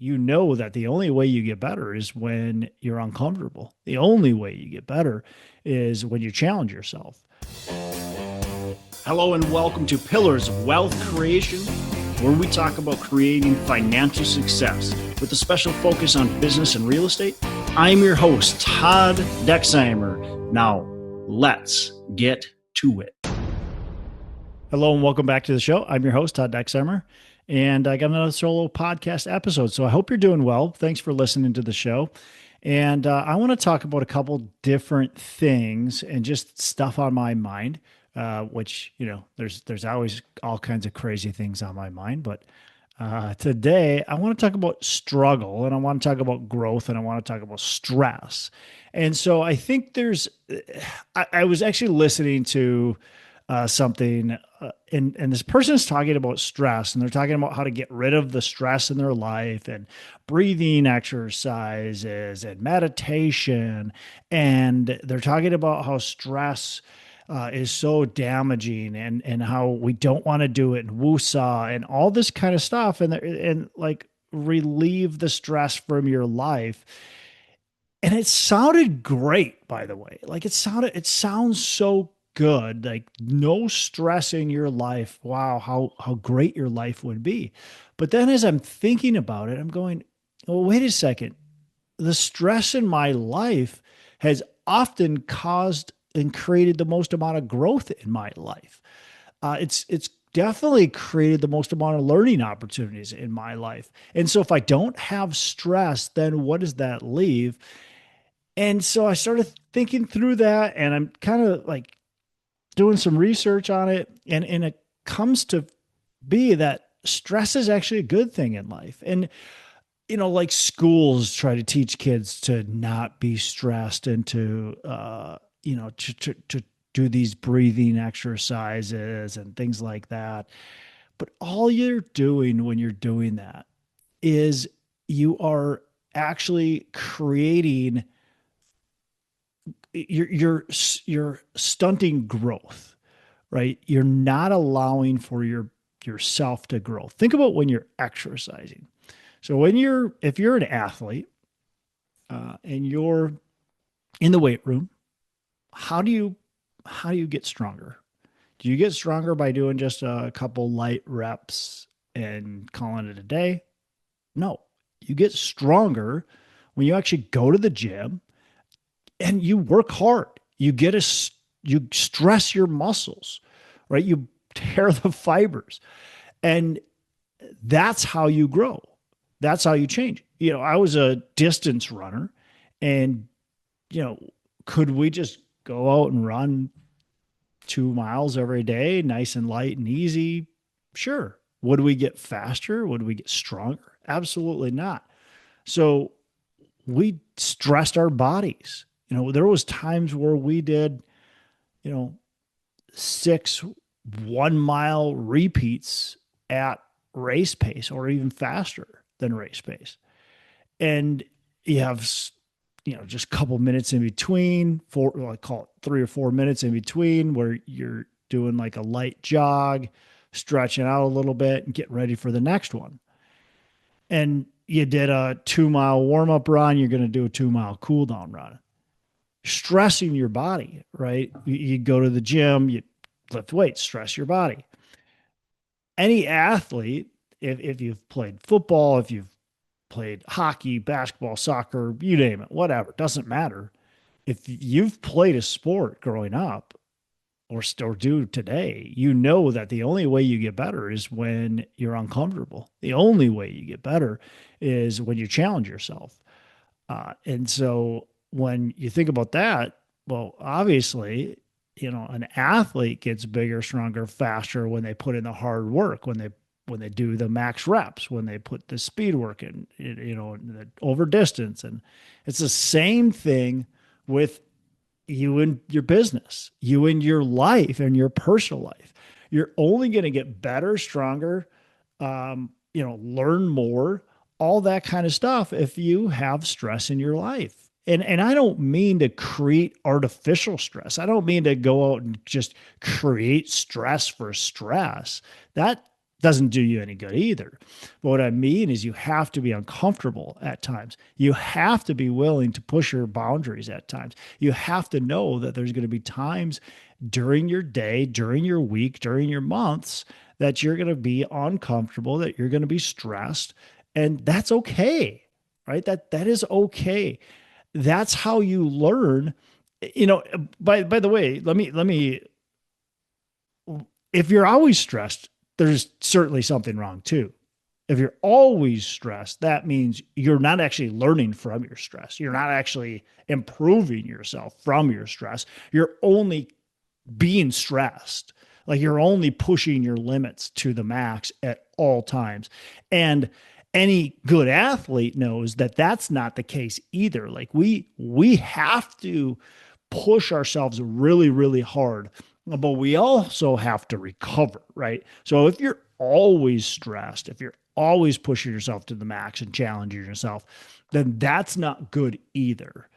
you know that the only way you get better is when you're uncomfortable. The only way you get better is when you challenge yourself. Hello and welcome to Pillars of Wealth Creation, where we talk about creating financial success with a special focus on business and real estate. I'm your host, Todd Dexheimer. Now, let's get to it. Hello and welcome back to the show. I'm your host, Todd Dexheimer, and I got another solo podcast episode. So I hope you're doing well. Thanks for listening to the show. And I want to talk about a couple different things and just stuff on my mind. Which, there's always all kinds of crazy things on my mind. But today I want to talk about struggle, and I want to talk about growth, and I want to talk about stress. And so I think I was actually listening to something, and this person is talking about stress, and they're talking about how to get rid of the stress in their life and breathing exercises and meditation. And they're talking about how stress is so damaging, and how we don't want to do it, and woosah and all this kind of stuff, and like relieve the stress from your life. And it sounded great, by the way. Like it sounds so good. Like no stress in your life. Wow, how great your life would be. But then as I'm thinking about it, I'm going, well, wait a second. The stress in my life has often caused and created the most amount of growth in my life. It's definitely created the most amount of learning opportunities in my life. And so if I don't have stress, then what does that leave? And so I started thinking through that, and I'm kind of like doing some research on it. And it comes to be that stress is actually a good thing in life. And like schools try to teach kids to not be stressed and to to do these breathing exercises and things like that. But all you're doing when you're doing that is you are actually creating, you're stunting growth, right? You're not allowing for yourself to grow. Think about when you're exercising. So if you're an athlete and you're in the weight room, how do you get stronger? Do you get stronger by doing just a couple light reps and calling it a day? No, you get stronger when you actually go to the gym and you work hard. You stress your muscles, right? You tear the fibers, and that's how you grow. That's how you change. I was a distance runner, and could we just go out and run 2 miles every day, nice and light and easy? Sure. Would we get faster? Would we get stronger? Absolutely not. So we stressed our bodies. There was times where we did, 6 1-mile repeats at race pace, or even faster than race pace. And you have just a couple minutes in between, I call it 3 or 4 minutes in between, where you're doing like a light jog, stretching out a little bit, and getting ready for the next one. And you did a 2-mile warm-up run, you're going to do a 2-mile cool-down run. Stressing your body, right? You go to the gym, you lift weights, stress your body. Any athlete, if you've played football, if you've played hockey, basketball, soccer, you name it, whatever, doesn't matter. If you've played a sport growing up or still do today, you know that the only way you get better is when you're uncomfortable. The only way you get better is when you challenge yourself. And so when you think about that, well, obviously, an athlete gets bigger, stronger, faster when they put in the hard work, when they do the max reps, when they put the speed work in, the over distance. And it's the same thing with you and your business, you and your life and your personal life. You're only going to get better, stronger, learn more, all that kind of stuff if you have stress in your life. And I don't mean to create artificial stress. I don't mean to go out and just create stress for stress. That doesn't do you any good either. But what I mean is you have to be uncomfortable at times. You have to be willing to push your boundaries at times. You have to know that there's going to be times during your day, during your week, during your months that you're going to be uncomfortable, that you're going to be stressed, and that's okay. Right? That is okay. That's how you learn. You know, by the way, let me if you're always stressed, there's certainly something wrong too. If you're always stressed, that means you're not actually learning from your stress. You're not actually improving yourself from your stress. You're only being stressed. Like you're only pushing your limits to the max at all times. And any good athlete knows that that's not the case either. Like we have to push ourselves really, really hard, but we also have to recover, right? So if you're always stressed, if you're always pushing yourself to the max and challenging yourself, then that's not good either.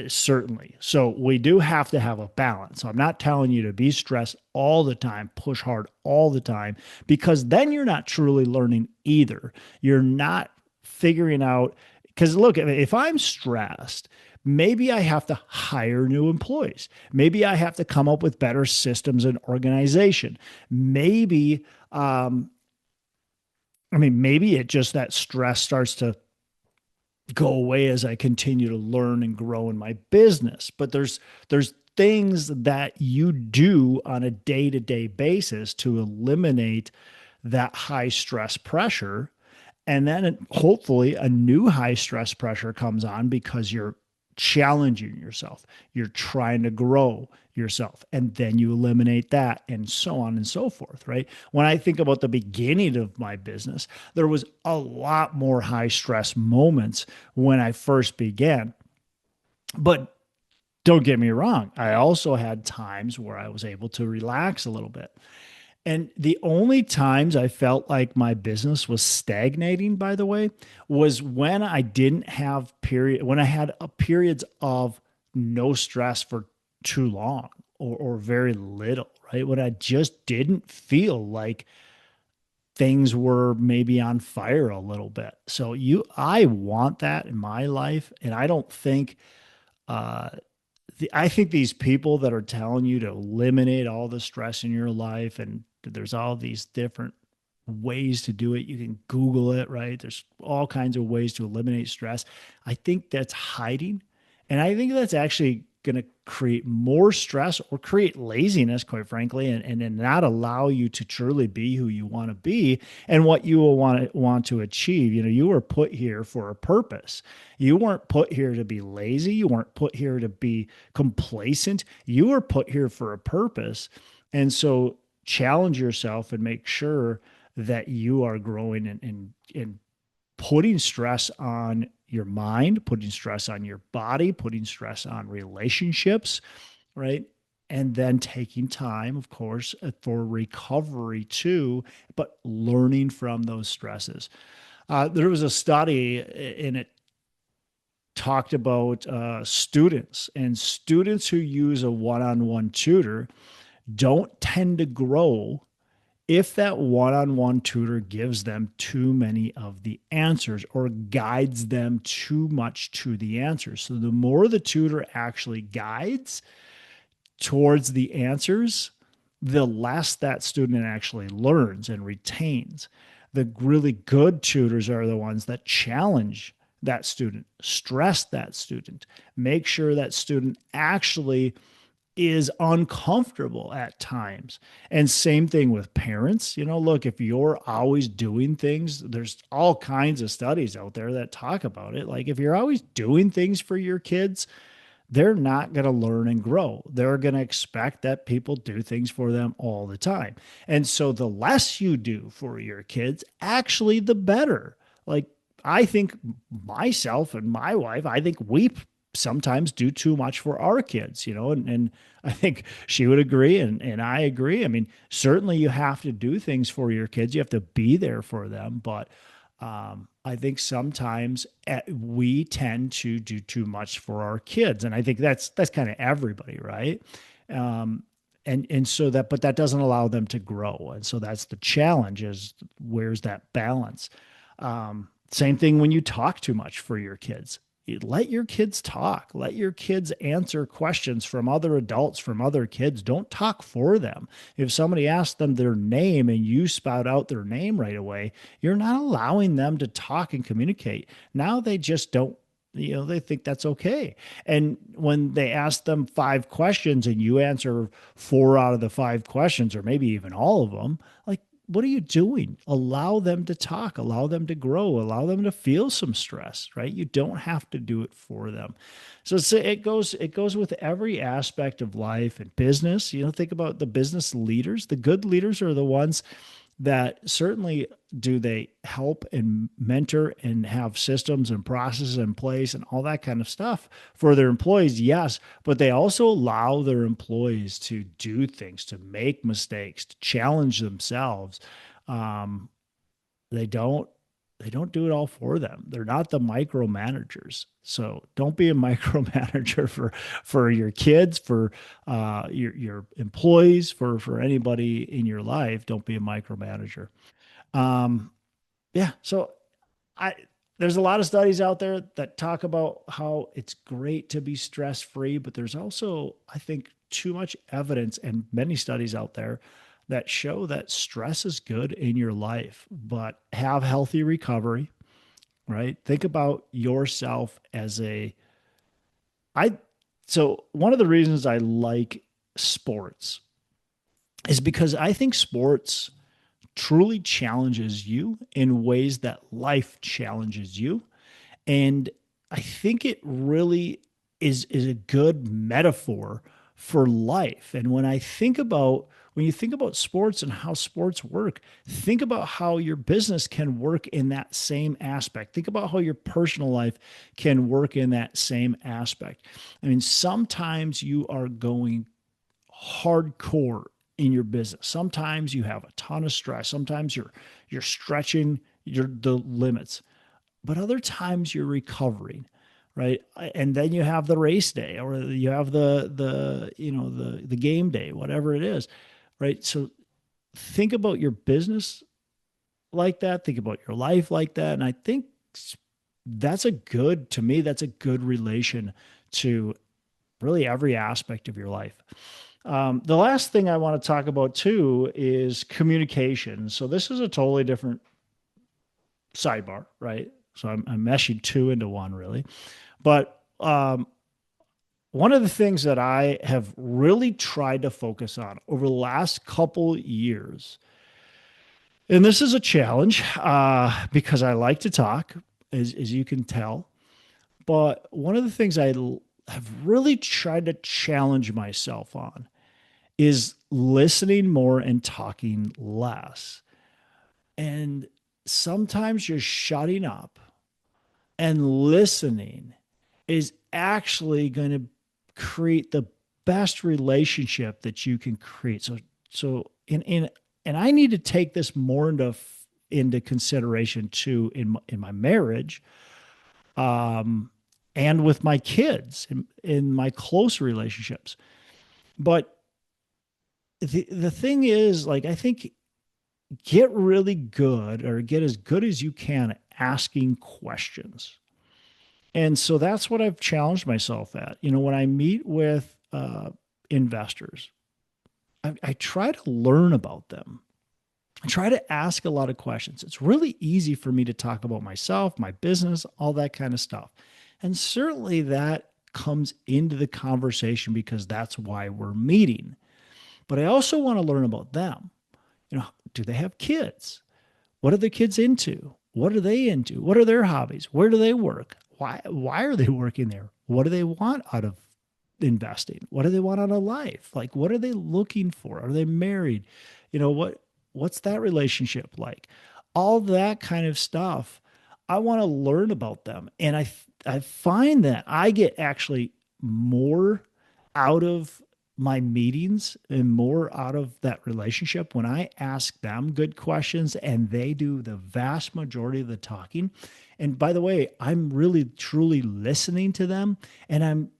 Certainly. So we do have to have a balance. So I'm not telling you to be stressed all the time, push hard all the time, because then you're not truly learning either. You're not figuring out, because look, if I'm stressed, maybe I have to hire new employees. Maybe I have to come up with better systems and organization. Maybe, maybe it just that stress starts to go away as I continue to learn and grow in my business. But there's things that you do on a day-to-day basis to eliminate that high stress pressure. And then hopefully a new high stress pressure comes on because you're challenging yourself. You're trying to grow yourself. And then you eliminate that and so on and so forth, right? When I think about the beginning of my business, there was a lot more high stress moments when I first began. But don't get me wrong, I also had times where I was able to relax a little bit. And the only times I felt like my business was stagnating, by the way, was when I didn't have when I had periods of no stress for too long or very little, right? When I just didn't feel like things were maybe on fire a little bit. So I want that in my life. And I don't think, uh, I think these people that are telling you to eliminate all the stress in your life, and there's all these different ways to do it. You can Google it, right? There's all kinds of ways to eliminate stress. I think that's hiding. And I think that's actually going to create more stress or create laziness, quite frankly, and not allow you to truly be who you want to be and what you will want to achieve. You know, you were put here for a purpose. You weren't put here to be lazy. You weren't put here to be complacent. You were put here for a purpose. And so challenge yourself and make sure that you are growing and putting stress on your mind, putting stress on your body, putting stress on relationships, right? And then taking time, of course, for recovery too, but learning from those stresses. There was a study and it talked about students, and students who use a one-on-one tutor don't tend to grow if that one-on-one tutor gives them too many of the answers or guides them too much to the answers. So the more the tutor actually guides towards the answers, the less that student actually learns and retains. The really good tutors are the ones that challenge that student, stress that student, make sure that student actually is uncomfortable at times. And same thing with parents. You know, look, if you're always doing things, there's all kinds of studies out there that talk about it. Like if you're always doing things for your kids, they're not going to learn and grow. They're going to expect that people do things for them all the time. And so the less you do for your kids, actually, the better. Like I think myself and my wife, I think we sometimes do too much for our kids, you know, and I think she would agree and I agree. I mean, certainly you have to do things for your kids. You have to be there for them. But I think sometimes we tend to do too much for our kids. And I think that's kind of everybody, right? And so that, but that doesn't allow them to grow. And so that's the challenge, is where's that balance? Same thing when you talk too much for your kids. Let your kids talk. Let your kids answer questions from other adults, from other kids. Don't talk for them. If somebody asks them their name and you spout out their name right away, you're not allowing them to talk and communicate. Now they just don't, they think that's okay. And when they ask them 5 questions and you answer 4 out of the 5 questions, or maybe even all of them, like, what are you doing? Allow them to talk, allow them to grow, allow them to feel some stress, right? You don't have to do it for them. So it goes with every aspect of life and business. Think about the business leaders. The good leaders are the ones that certainly do they help and mentor and have systems and processes in place and all that kind of stuff for their employees. Yes, but they also allow their employees to do things, to make mistakes, to challenge themselves. um, they don't they don't do it all for them. They're not the micromanagers. So don't be a micromanager for your kids, for your employees, for anybody in your life. Don't be a micromanager. um, yeah. So I there's a lot of studies out there that talk about how it's great to be stress free, but there's also, I think, too much evidence and many studies out there that show that stress is good in your life, but have healthy recovery, right? Think about yourself as a I so one of the reasons I like sports is because I think sports truly challenges you in ways that life challenges you. And I think it really is a good metaphor for life. And when you think about sports and how sports work, think about how your business can work in that same aspect. Think about how your personal life can work in that same aspect. I mean, sometimes you are going hardcore in your business. Sometimes you have a ton of stress. Sometimes you're stretching the limits, but other times you're recovering, right? And then you have the race day, or you have the game day, whatever it is, right? So think about your business like that. Think about your life like that, and I think to me, that's a good relation to really every aspect of your life. The last thing I want to talk about too is communication. So this is a totally different sidebar, right? So I'm meshing two into one, really. But one of the things that I have really tried to focus on over the last couple years, and this is a challenge because I like to talk, as you can tell. But one of the things have really tried to challenge myself on is listening more and talking less. And sometimes you're shutting up and listening is actually going to create the best relationship that you can create. So and I need to take this more into consideration too in my marriage, and with my kids in my close relationships. But the thing is, like, I think get really good, or get as good as you can at asking questions. And so that's what I've challenged myself at. When I meet with investors, I try to learn about them. I try to ask a lot of questions. It's really easy for me to talk about myself, my business, all that kind of stuff. And certainly that comes into the conversation because that's why we're meeting. But I also want to learn about them. Do they have kids? What are the kids into? What are they into? What are their hobbies? Where do they work? Why are they working there? What do they want out of investing? What do they want out of life? Like, what are they looking for? Are they married? What's that relationship like? All that kind of stuff. I want to learn about them. And I find that I get actually more out of my meetings and more out of that relationship when I ask them good questions and they do the vast majority of the talking. And by the way, I'm really truly listening to them, and I'm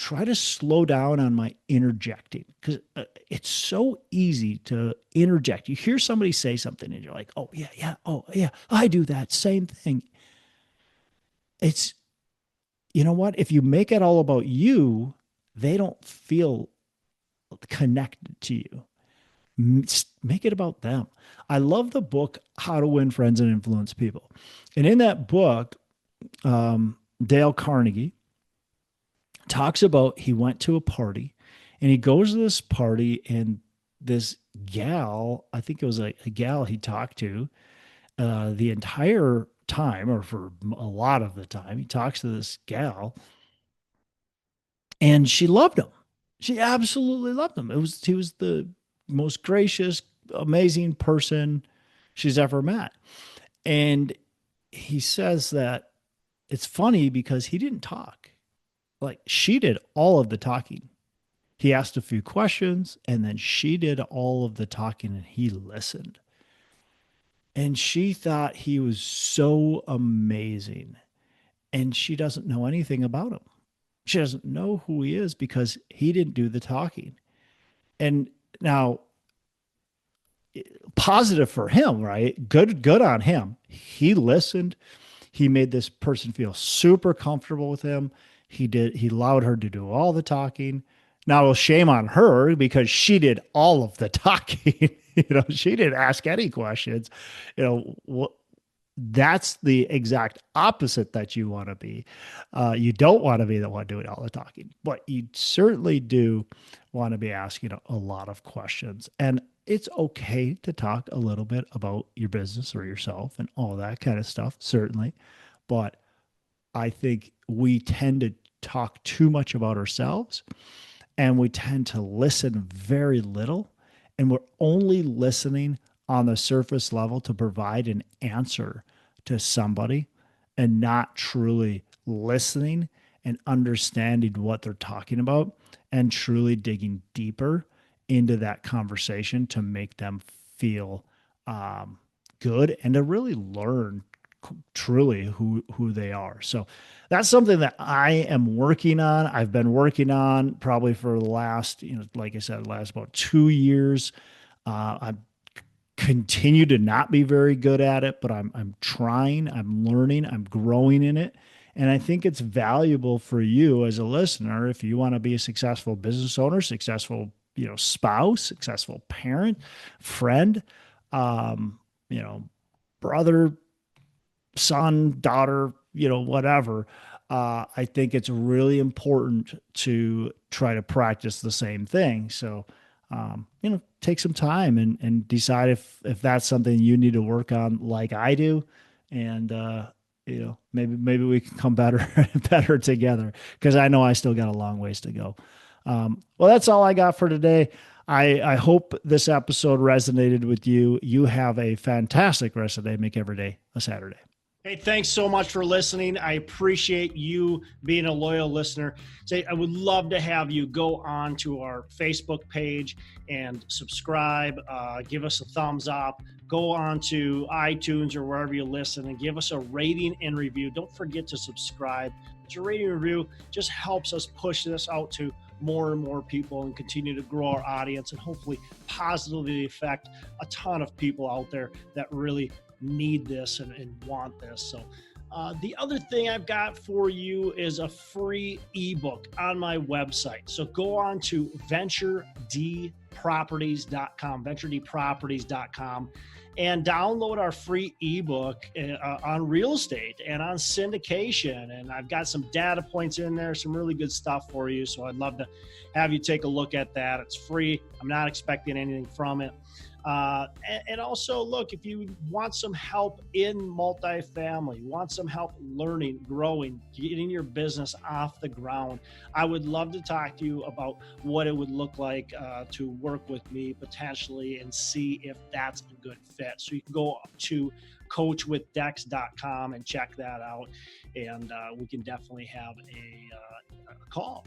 try to slow down on my interjecting, because it's so easy to interject. You hear somebody say something and you're like, oh, yeah, yeah. Oh, yeah. I do that same thing. It's, you know what? If you make it all about you, they don't feel connected to you. Make it about them. I love the book, How to Win Friends and Influence People. And in that book, Dale Carnegie talks about he went to a party and he goes to this party, and this gal, I think it was a gal he talked to the entire time, or for a lot of the time, he talks to this gal, and she loved him. She absolutely loved him. He was the most gracious, amazing person she's ever met. And he says that it's funny because he didn't talk. Like, she did all of the talking. He asked a few questions and then she did all of the talking and he listened. And she thought he was so amazing. And she doesn't know anything about him. She doesn't know who he is because he didn't do the talking. And now, positive for him, right? Good on him. He listened. He made this person feel super comfortable with him. He allowed her to do all the talking. Now, shame on her because she did all of the talking. She didn't ask any questions. That's the exact opposite that you want to be. You don't want to be the one doing all the talking, but you certainly do want to be asking a lot of questions. And it's okay to talk a little bit about your business or yourself and all that kind of stuff, certainly. But I think we tend to talk too much about ourselves, and we tend to listen very little. And we're only listening on the surface level to provide an answer to somebody, and not truly listening and understanding what they're talking about and truly digging deeper into that conversation to make them feel good and to really learn truly who they are. So that's something that I am working on. I've been working on probably for the last, like I said, last about 2 years. I continue to not be very good at it, but I'm trying, I'm learning, I'm growing in it. And I think it's valuable for you as a listener if you want to be a successful business owner, successful, spouse, successful parent, friend, brother, son, daughter, whatever. I think it's really important to try to practice the same thing. So, take some time and decide if that's something you need to work on like I do. And, maybe we can come better together, because I know I still got a long ways to go. Well, that's all I got for today. I hope this episode resonated with you. You have a fantastic rest of the day. Make every day a Saturday. Hey, thanks so much for listening. I appreciate you being a loyal listener. I would love to have you go on to our Facebook page and subscribe, give us a thumbs up, go on to iTunes or wherever you listen and give us a rating and review. Don't forget to subscribe. Your rating and review just helps us push this out to more and more people and continue to grow our audience and hopefully positively affect a ton of people out there that really need this and want this. So the other thing I've got for you is a free ebook on my website. So go on to venturedproperties.com, and download our free ebook on real estate and on syndication. And I've got some data points in there, some really good stuff for you. So I'd love to have you take a look at that. It's free. I'm not expecting anything from it. And also, look, if you want some help in multifamily, want some help learning, growing, getting your business off the ground, I would love to talk to you about what it would look like to work with me potentially and see if that's a good fit. So you can go to coachwithdex.com and check that out, and we can definitely have a call.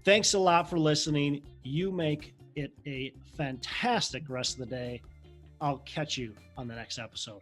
Thanks a lot for listening. You make it a fantastic rest of the day. I'll catch you on the next episode.